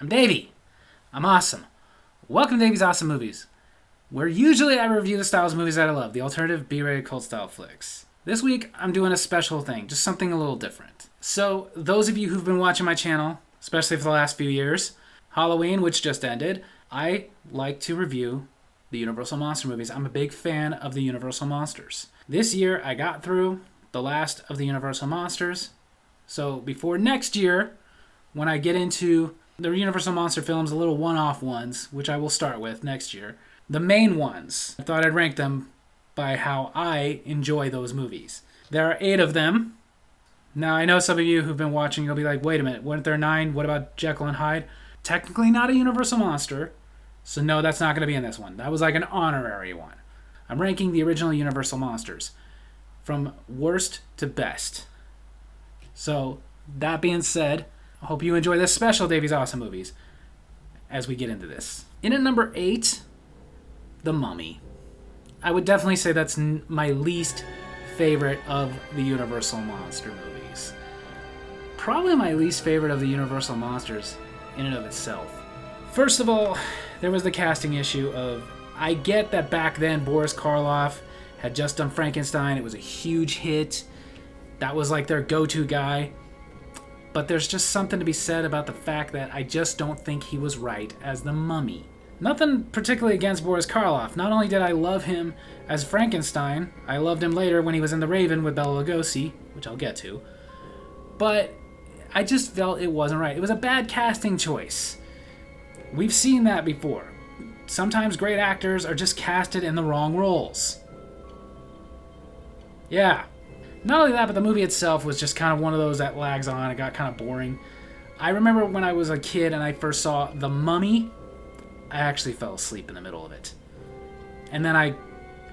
I'm Davy. I'm awesome. Welcome to Davy's Awesome Movies, where usually I review the styles of movies that I love, the alternative B-rated cult style flicks. This week, I'm doing a special thing, just something a little different. So, those of you who've been watching my channel, especially for the last few years, Halloween, which just ended, I like to review the Universal Monster movies. I'm a big fan of the Universal Monsters. This year, I got through the last of the Universal Monsters. So, before next year, when I get into the Universal Monster films, the little one-off ones, which I will start with next year, the main ones, I thought I'd rank them by how I enjoy those movies. There are 8 of them. Now, I know some of you who've been watching, you'll be like, wait a minute, weren't there 9? What about Jekyll and Hyde? Technically not a Universal Monster, so no, that's not going to be in this one. That was like an honorary one. I'm ranking the original Universal Monsters from worst to best. So, that being said, I hope you enjoy this special Davy's Awesome Movies as we get into this. In at number 8, The Mummy. I would definitely say that's my least favorite of the Universal Monster movies. Probably my least favorite of the Universal Monsters in and of itself. First of all, there was the casting issue of, I get that back then Boris Karloff had just done Frankenstein. It was a huge hit. That was like their go-to guy. But there's just something to be said about the fact that I just don't think he was right as the Mummy. Nothing particularly against Boris Karloff. Not only did I love him as Frankenstein, I loved him later when he was in The Raven with Bela Lugosi, which I'll get to. But I just felt it wasn't right. It was a bad casting choice. We've seen that before. Sometimes great actors are just casted in the wrong roles. Yeah. Not only that, but the movie itself was just kind of one of those that lags on. It got kind of boring. I remember when I was a kid and I first saw The Mummy, I actually fell asleep in the middle of it. And then I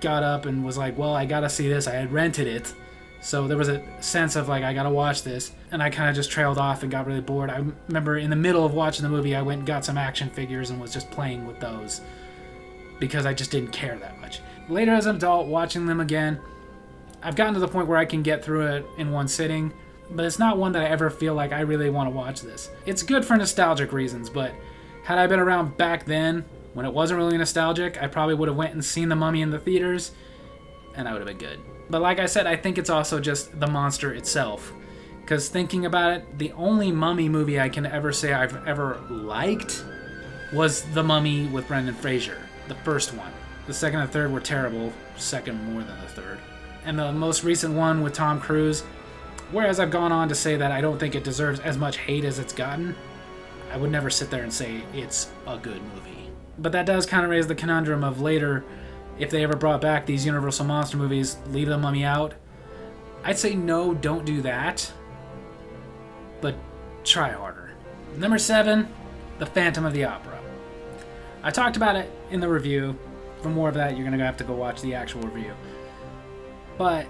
got up and was like, well, I gotta see this. I had rented it. So there was a sense of like, I gotta watch this. And I kind of just trailed off and got really bored. I remember in the middle of watching the movie, I went and got some action figures and was just playing with those because I just didn't care that much. Later as an adult, watching them again, I've gotten to the point where I can get through it in one sitting, but it's not one that I ever feel like I really want to watch this. It's good for nostalgic reasons, but had I been around back then, when it wasn't really nostalgic, I probably would have went and seen The Mummy in the theaters, and I would have been good. But like I said, I think it's also just the monster itself. Because thinking about it, the only Mummy movie I can ever say I've ever liked was The Mummy with Brendan Fraser, the first one. The second and third were terrible, second more than the third. And the most recent one with Tom Cruise, whereas I've gone on to say that I don't think it deserves as much hate as it's gotten, I would never sit there and say it's a good movie. But that does kind of raise the conundrum of later, if they ever brought back these Universal Monster movies, leave The Mummy out. I'd say no, don't do that. But try harder. Number 7, The Phantom of the Opera. I talked about it in the review. For more of that, you're going to have to go watch the actual review. But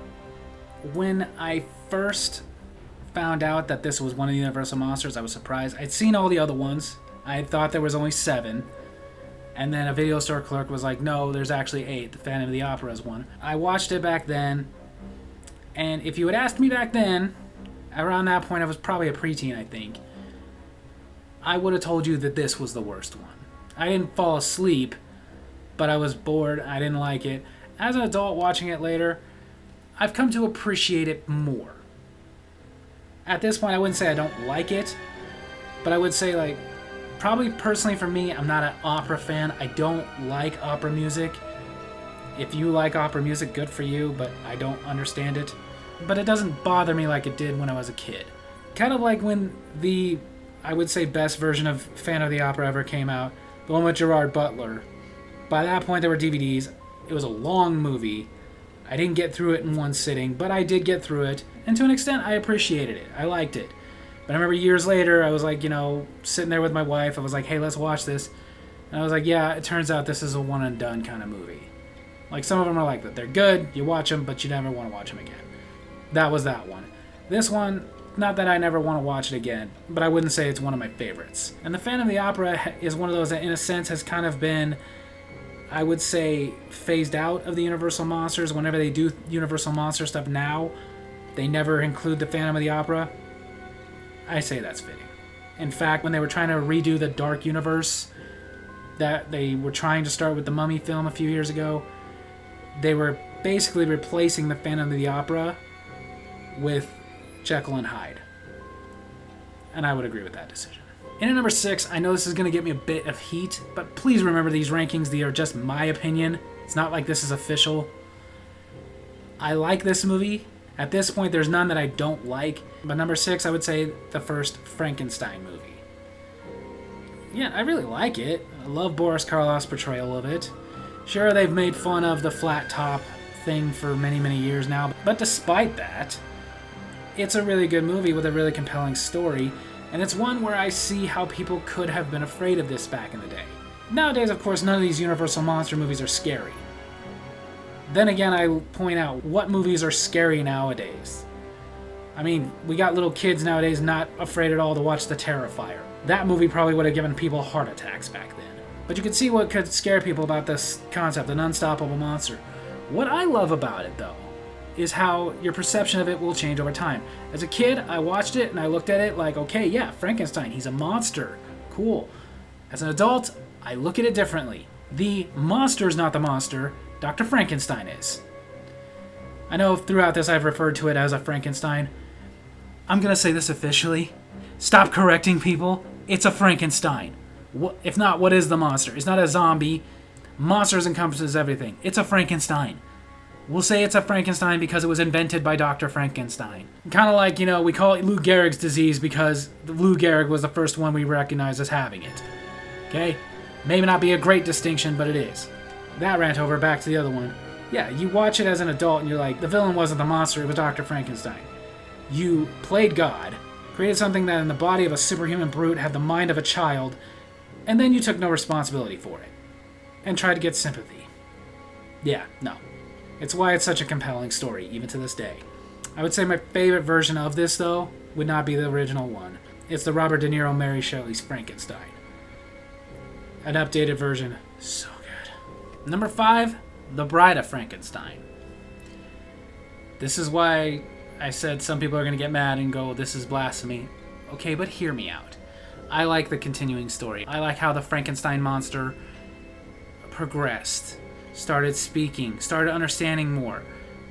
when I first found out that this was one of the Universal Monsters, I was surprised. I'd seen all the other ones. I thought there was only 7. And then a video store clerk was like, no, there's actually 8. The Phantom of the Opera is one. I watched it back then. And if you had asked me back then, around that point I was probably a preteen, I think, I would have told you that this was the worst one. I didn't fall asleep, but I was bored. I didn't like it. As an adult watching it later, I've come to appreciate it more. At this point, I wouldn't say I don't like it, but I would say, like, probably personally for me, I'm not an opera fan. I don't like opera music. If you like opera music, good for you, but I don't understand it. But it doesn't bother me like it did when I was a kid. Kind of like when the, I would say, best version of Phantom of the Opera ever came out, the one with Gerard Butler. By that point, there were DVDs. It was a long movie. I didn't get through it in one sitting, but I did get through it, and to an extent, I appreciated it. I liked it. But I remember years later, I was like, sitting there with my wife, I was like, hey, let's watch this. And I was like, yeah, it turns out this is a one-and-done kind of movie. Like, some of them are like that. They're good, you watch them, but you never want to watch them again. That was that one. This one, not that I never want to watch it again, but I wouldn't say it's one of my favorites. And The Phantom of the Opera is one of those that, in a sense, has kind of been, I would say, phased out of the Universal Monsters. Whenever they do Universal Monster stuff now, they never include the Phantom of the Opera. I say that's fitting. In fact, when they were trying to redo the Dark Universe that they were trying to start with the Mummy film a few years ago, they were basically replacing the Phantom of the Opera with Jekyll and Hyde. And I would agree with that decision. In at number 6, I know this is going to get me a bit of heat, but please remember these rankings, they are just my opinion. It's not like this is official. I like this movie. At this point, there's none that I don't like. But number 6, I would say the first Frankenstein movie. Yeah, I really like it. I love Boris Karloff's portrayal of it. Sure, they've made fun of the flat top thing for many, many years now. But despite that, it's a really good movie with a really compelling story. And it's one where I see how people could have been afraid of this back in the day. Nowadays, of course, none of these Universal monster movies are scary. Then again, I point out, what movies are scary nowadays? I mean, we got little kids nowadays not afraid at all to watch The Terrifier. That movie probably would have given people heart attacks back then. But you can see what could scare people about this concept, an unstoppable monster. What I love about it, though, is how your perception of it will change over time. As a kid, I watched it and I looked at it like, okay, yeah, Frankenstein, he's a monster. Cool. As an adult, I look at it differently. The monster's not the monster, Dr. Frankenstein is. I know throughout this I've referred to it as a Frankenstein. I'm gonna say this officially. Stop correcting people. It's a Frankenstein. If not, what is the monster? It's not a zombie. Monsters encompasses everything. It's a Frankenstein. We'll say it's a Frankenstein because it was invented by Dr. Frankenstein. Kind of like, we call it Lou Gehrig's disease because Lou Gehrig was the first one we recognized as having it. Okay? Maybe not be a great distinction, but it is. That rant over, back to the other one. Yeah, you watch it as an adult and you're like, the villain wasn't the monster, it was Dr. Frankenstein. You played God, created something that in the body of a superhuman brute had the mind of a child, and then you took no responsibility for it. And tried to get sympathy. Yeah, no. It's why it's such a compelling story, even to this day. I would say my favorite version of this, though, would not be the original one. It's the Robert De Niro, Mary Shelley's Frankenstein. An updated version, so good. Number 5, The Bride of Frankenstein. This is why I said some people are going to get mad and go, this is blasphemy. Okay, but hear me out. I like the continuing story. I like how the Frankenstein monster progressed, started speaking, started understanding more,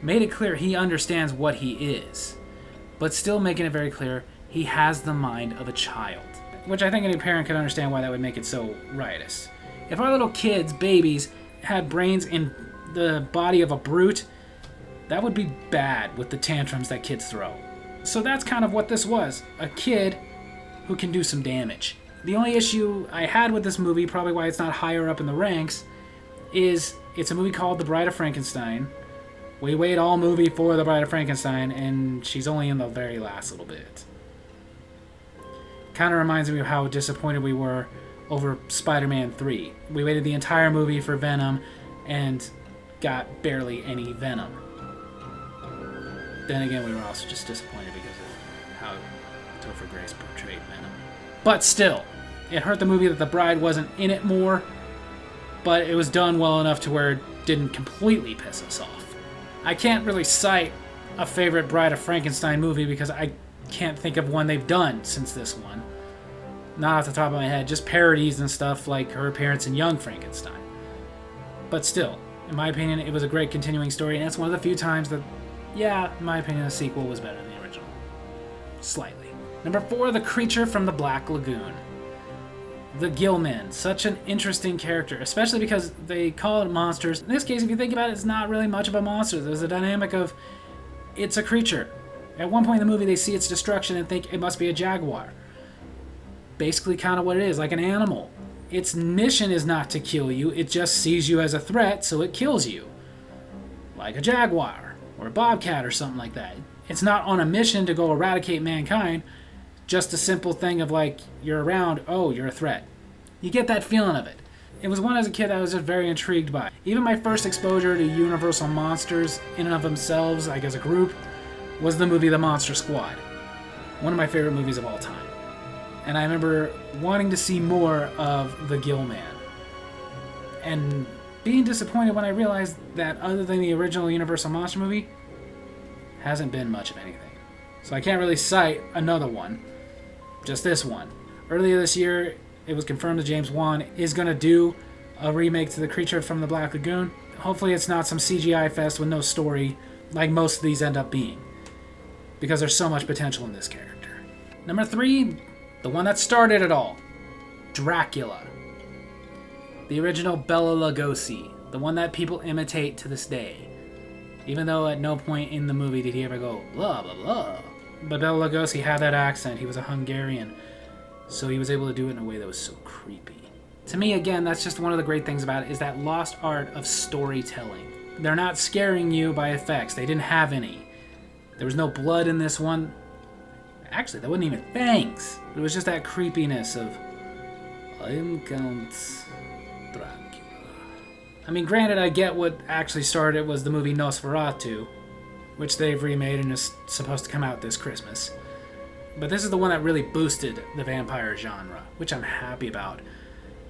made it clear he understands what he is, but still making it very clear he has the mind of a child, which I think any parent could understand why that would make it so riotous. If our little kids, babies, had brains in the body of a brute, that would be bad with the tantrums that kids throw. So that's kind of what this was, a kid who can do some damage. The only issue I had with this movie, probably why it's not higher up in the ranks, is it's a movie called The Bride of Frankenstein. We wait all movie for The Bride of Frankenstein, and she's only in the very last little bit. Kind of reminds me of how disappointed we were over Spider-Man 3. We waited the entire movie for Venom, and got barely any Venom. Then again, we were also just disappointed because of how Topher Grace portrayed Venom. But still, it hurt the movie that the bride wasn't in it more, but it was done well enough to where it didn't completely piss us off. I can't really cite a favorite Bride of Frankenstein movie because I can't think of one they've done since this one. Not off the top of my head, just parodies and stuff like her appearance in Young Frankenstein. But still, in my opinion, it was a great continuing story, and it's one of the few times that, yeah, in my opinion, the sequel was better than the original. Slightly. Number 4, The Creature from the Black Lagoon. The Gillmen, such an interesting character, especially because they call it monsters. In this case, if you think about it, it's not really much of a monster. There's a dynamic of, it's a creature. At one point in the movie, they see its destruction and think it must be a jaguar. Basically kind of what it is, like an animal. Its mission is not to kill you, it just sees you as a threat, so it kills you. Like a jaguar, or a bobcat, or something like that. It's not on a mission to go eradicate mankind, just a simple thing of like, you're around, oh, you're a threat. You get that feeling of it. It was one as a kid I was just very intrigued by. Even my first exposure to Universal monsters in and of themselves, like as a group, was the movie The Monster Squad. One of my favorite movies of all time. And I remember wanting to see more of the Gillman. And being disappointed when I realized that other than the original Universal monster movie, hasn't been much of anything. So I can't really cite another one. Just this one. Earlier this year, it was confirmed that James Wan is going to do a remake to The Creature from the Black Lagoon. Hopefully it's not some CGI fest with no story like most of these end up being, because there's so much potential in this character. Number 3, the one that started it all, Dracula. The original Bela Lugosi, the one that people imitate to this day. Even though at no point in the movie did he ever go, blah, blah, blah. But Bela Lugosi had that accent. He was a Hungarian, so he was able to do it in a way that was so creepy. To me, again, that's just one of the great things about it, is that lost art of storytelling. They're not scaring you by effects. They didn't have any. There was no blood in this one. Actually, there wasn't even fangs. It was just that creepiness of, I am Count Dracula. I mean, granted, I get what actually started was the movie Nosferatu, which they've remade and is supposed to come out this Christmas. But this is the one that really boosted the vampire genre, which I'm happy about.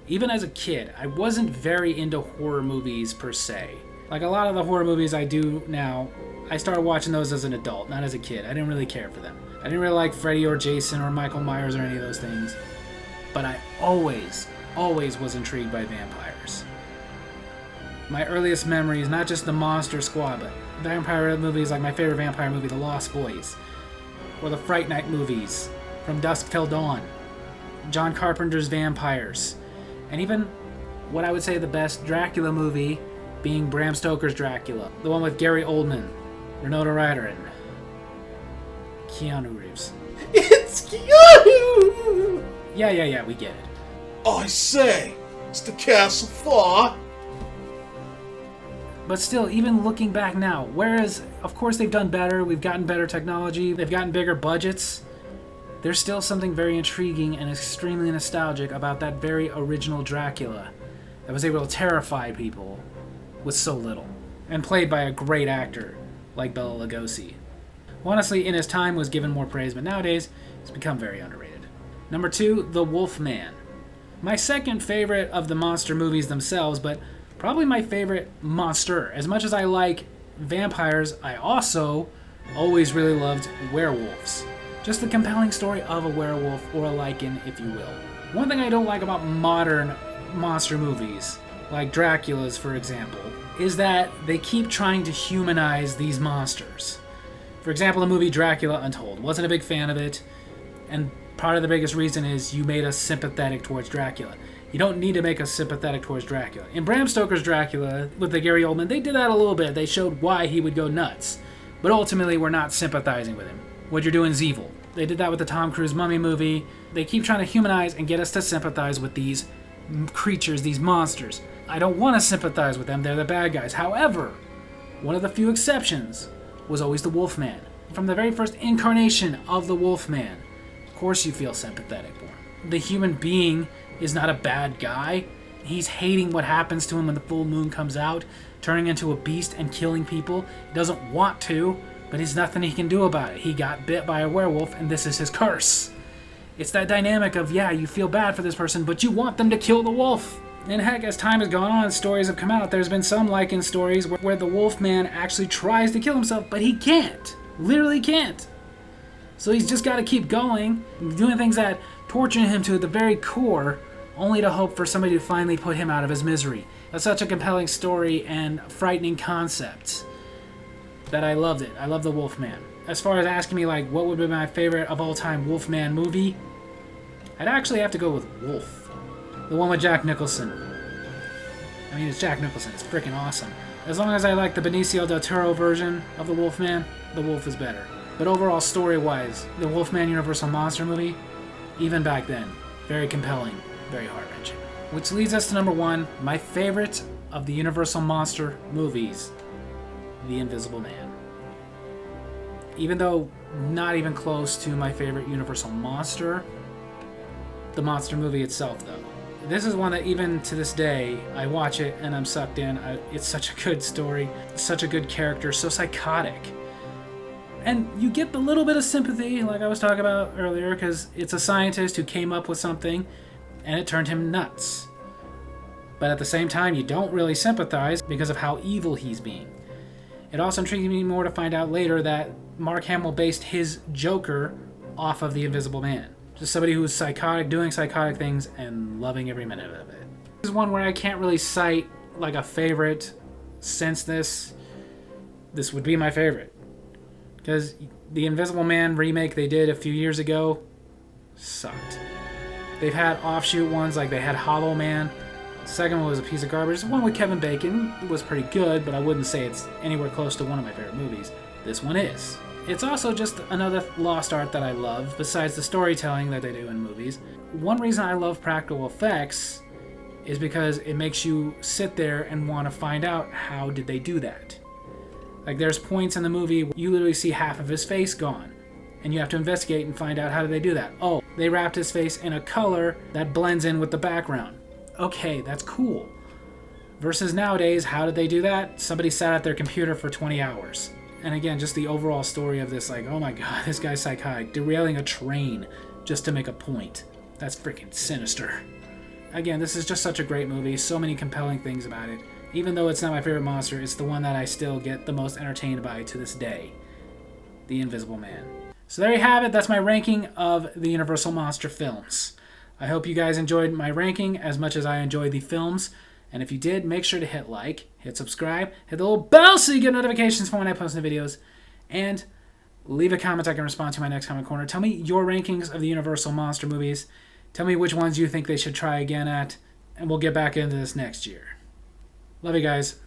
Even as a kid, I wasn't very into horror movies per se. Like a lot of the horror movies I do now, I started watching those as an adult, not as a kid. I didn't really care for them. I didn't really like Freddy or Jason or Michael Myers or any of those things. But I always was intrigued by vampires. My earliest memories, not just the Monster Squad, but vampire movies like my favorite vampire movie, The Lost Boys, or the Fright Night movies, From Dusk Till Dawn, John Carpenter's Vampires, and even what I would say the best Dracula movie being Bram Stoker's Dracula, the one with Gary Oldman, Winona Ryder, and Keanu Reeves. It's Keanu! Yeah, we get it. I say, it's the castle far. But still, even looking back now, whereas, of course, they've done better, we've gotten better technology, they've gotten bigger budgets, there's still something very intriguing and extremely nostalgic about that very original Dracula that was able to terrify people with so little, and played by a great actor like Bela Lugosi, who honestly in his time was given more praise, but nowadays he's become very underrated. Number 2, The Wolfman. My second favorite of the monster movies themselves, but probably my favorite monster. As much as I like vampires, I also always really loved werewolves. Just the compelling story of a werewolf, or a lichen, if you will. One thing I don't like about modern monster movies, like Dracula's for example, is that they keep trying to humanize these monsters. For example, the movie Dracula Untold. Wasn't a big fan of it, and part of the biggest reason is you made us sympathetic towards Dracula. You don't need to make us sympathetic towards Dracula. In Bram Stoker's Dracula, with the Gary Oldman, they did that a little bit. They showed why he would go nuts. But ultimately, we're not sympathizing with him. What you're doing is evil. They did that with the Tom Cruise Mummy movie. They keep trying to humanize and get us to sympathize with these creatures, these monsters. I don't want to sympathize with them. They're the bad guys. However, one of the few exceptions was always the Wolfman. From the very first incarnation of the Wolfman, of course you feel sympathetic for him. The human being is not a bad guy. He's hating what happens to him when the full moon comes out, turning into a beast and killing people. He doesn't want to, but there's nothing he can do about it. He got bit by a werewolf, and this is his curse. It's that dynamic of, yeah, you feel bad for this person, but you want them to kill the wolf. And heck, as time has gone on, stories have come out. There's been some lichen stories where the Wolfman actually tries to kill himself, but he can't. Literally can't. So he's just got to keep going, doing things that torture him to the very core, only to hope for somebody to finally put him out of his misery. That's such a compelling story and frightening concept that I loved it. I love the Wolfman. As far as asking me, like, what would be my favorite of all time Wolfman movie, I'd actually have to go with Wolf. The one with Jack Nicholson. I mean, it's Jack Nicholson. It's freaking awesome. As long as I like the Benicio del Toro version of the Wolfman, the Wolf is better. But overall, story-wise, the Wolfman Universal Monster movie, even back then, very compelling, very heart-wrenching. Which leads us to number 1, my favorite of the Universal Monster movies, The Invisible Man. Even though not even close to my favorite Universal Monster, the monster movie itself, though. This is one that even to this day, I watch it and I'm sucked in. It's such a good story, such a good character, so psychotic. And you get the little bit of sympathy, like I was talking about earlier, because it's a scientist who came up with something and it turned him nuts. But at the same time, you don't really sympathize because of how evil he's being. It also intrigued me more to find out later that Mark Hamill based his Joker off of the Invisible Man. Just somebody who's psychotic, doing psychotic things, and loving every minute of it. This is one where I can't really cite like a favorite since this. This would be my favorite. Because the Invisible Man remake they did a few years ago sucked. They've had offshoot ones, like they had Hollow Man. The second one was a piece of garbage. The one with Kevin Bacon was pretty good, but I wouldn't say it's anywhere close to one of my favorite movies. This one is. It's also just another lost art that I love, besides the storytelling that they do in movies. One reason I love practical effects is because it makes you sit there and want to find out how did they do that. Like there's points in the movie where you literally see half of his face gone, and you have to investigate and find out how did they do that. Oh, they wrapped his face in a color that blends in with the background. Okay, that's cool. Versus nowadays, how did they do that? Somebody sat at their computer for 20 hours. And again, just the overall story of this, like, oh my god, this guy's psychotic, derailing a train just to make a point. That's freaking sinister. Again, this is just such a great movie, so many compelling things about it. Even though it's not my favorite monster, it's the one that I still get the most entertained by to this day. The Invisible Man. So there you have it, that's my ranking of the Universal Monster films. I hope you guys enjoyed my ranking as much as I enjoyed the films. And if you did, make sure to hit like, hit subscribe, hit the little bell so you get notifications for when I post new videos, and leave a comment I can respond to in my next comment corner. Tell me your rankings of the Universal Monster movies. Tell me which ones you think they should try again at, and we'll get back into this next year. Love you guys.